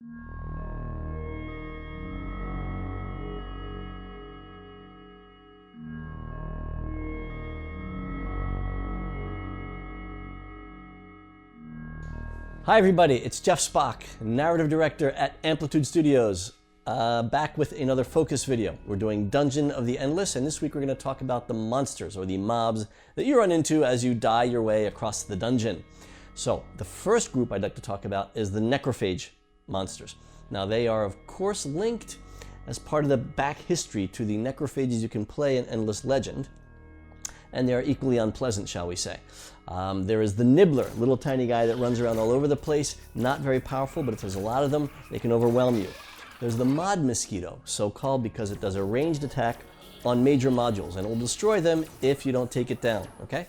Hi everybody, it's Jeff Spock, narrative director at Amplitude Studios, back with another focus video. We're doing Dungeon of the Endless, and this week we're going to talk about the monsters, or the mobs, that you run into as you die your way across the dungeon. So, the first group I'd like to talk about is the Necrophage monsters. Now they are of course linked as part of the back history to the Necrophages you can play in Endless Legend, and they are equally unpleasant, shall we say. There is the Nibbler, little tiny guy that runs around all over the place, not very powerful, but if there's a lot of them, they can overwhelm you. There's the Mod Mosquito, so called because it does a ranged attack on major modules, and it will destroy them if you don't take it down, okay?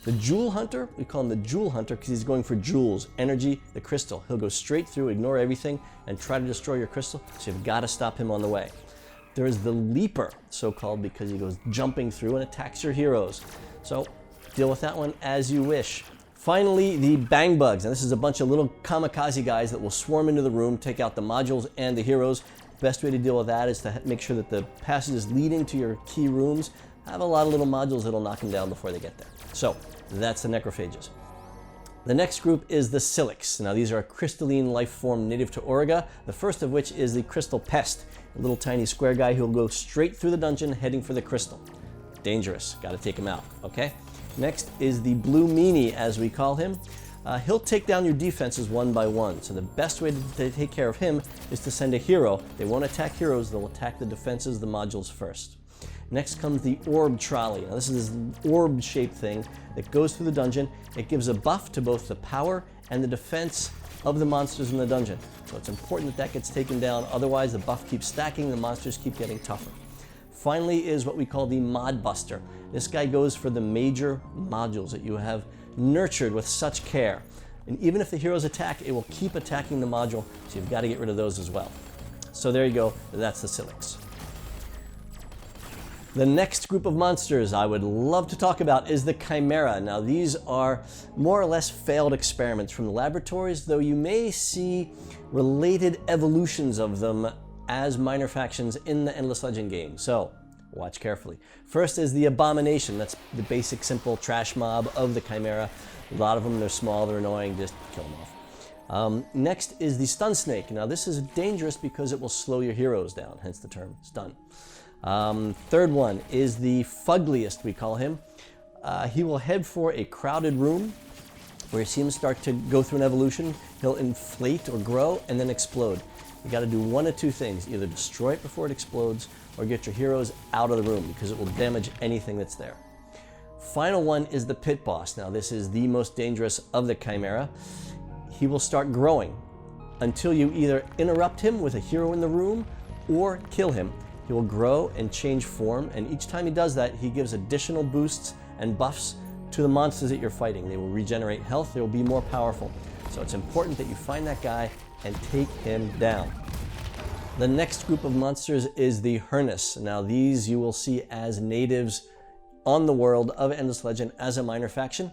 The Jewel Hunter, we call him the Jewel Hunter because he's going for jewels, energy, the crystal. He'll go straight through, ignore everything, and try to destroy your crystal, so you've got to stop him on the way. There is the Leaper, so called because he goes jumping through and attacks your heroes. So deal with that one as you wish. Finally, the Bang Bugs. Now this is a bunch of little kamikaze guys that will swarm into the room, take out the modules and the heroes. Best way to deal with that is to make sure that the passages leading to your key rooms have a lot of little modules that'll knock them down before they get there. So that's the Necrophages. The next group is the Silx. Now these are a crystalline life form native to Auriga, the first of which is the Crystal Pest, a little tiny square guy who'll go straight through the dungeon heading for the crystal. Dangerous, gotta take him out, okay? Next is the Blue Meanie, as we call him. He'll take down your defenses one by one, so the best way to take care of him is to send a hero. They won't attack heroes, they'll attack the defenses, the modules first. Next comes the Orb Trolley. Now this is this orb-shaped thing that goes through the dungeon. It gives a buff to both the power and the defense of the monsters in the dungeon. So it's important that that gets taken down, otherwise the buff keeps stacking, the monsters keep getting tougher. Finally is what we call the Mod Buster. This guy goes for the major modules that you have nurtured with such care. And even if the heroes attack, it will keep attacking the module, so you've got to get rid of those as well. So there you go, that's the Silx. The next group of monsters I would love to talk about is the Chimera. Now these are more or less failed experiments from the laboratories, though you may see related evolutions of them as minor factions in the Endless Legend game. So watch carefully. First is the Abomination. That's the basic simple trash mob of the Chimera. A lot of them, they're small, they're annoying, just kill them off. Next is the Stun Snake. Now this is dangerous because it will slow your heroes down, hence the term stun. Third one is the Fuggliest, we call him. He will head for a crowded room where you see him start to go through an evolution. He'll inflate or grow and then explode. You got to do one of two things, either destroy it before it explodes or get your heroes out of the room because it will damage anything that's there. Final one is the Pit Boss. Now this is the most dangerous of the Chimera. He will start growing until you either interrupt him with a hero in the room or kill him. He will grow and change form, and each time he does that, he gives additional boosts and buffs to the monsters that you're fighting. They will regenerate health, they will be more powerful. So it's important that you find that guy and take him down. The next group of monsters is the Herness. Now these you will see as natives on the world of Endless Legend as a minor faction,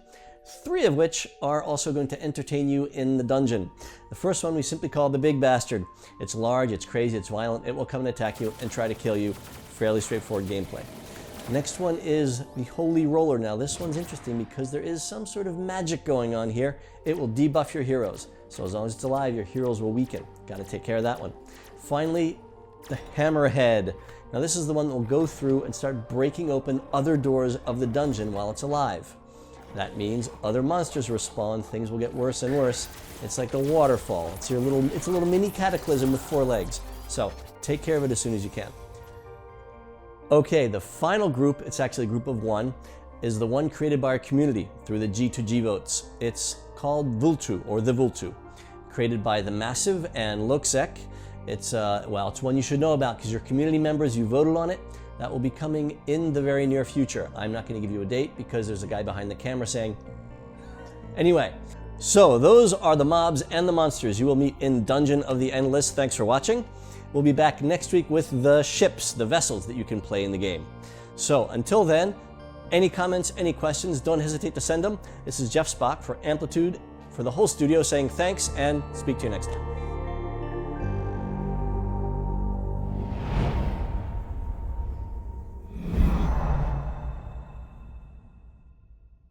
three of which are also going to entertain you in the dungeon. The first one we simply call the Big Bastard. It's large, it's crazy, it's violent, it will come and attack you and try to kill you. Fairly straightforward gameplay. Next one is the Holy Roller. Now this one's interesting because there is some sort of magic going on here. It will debuff your heroes. So as long as it's alive, your heroes will weaken. Got to take care of that one. Finally, the Hammerhead. Now this is the one that will go through and start breaking open other doors of the dungeon while it's alive. That means other monsters respawn, things will get worse and worse. It's like a waterfall. It's a little mini cataclysm with 4 legs. So take care of it as soon as you can. Okay, the final group, it's actually a group of 1, is the one created by our community through the G2G votes. It's called Vultu, or the Vultu, created by the Massive and Loxek. It's one you should know about because your community members, you voted on it. That will be coming in the very near future. I'm not going to give you a date because there's a guy behind the camera saying. Anyway, so those are the mobs and the monsters you will meet in Dungeon of the Endless. Thanks for watching. We'll be back next week with the ships, the vessels that you can play in the game. So until then, any comments, any questions, don't hesitate to send them. This is Jeff Spock for Amplitude, for the whole studio saying thanks and speak to you next time.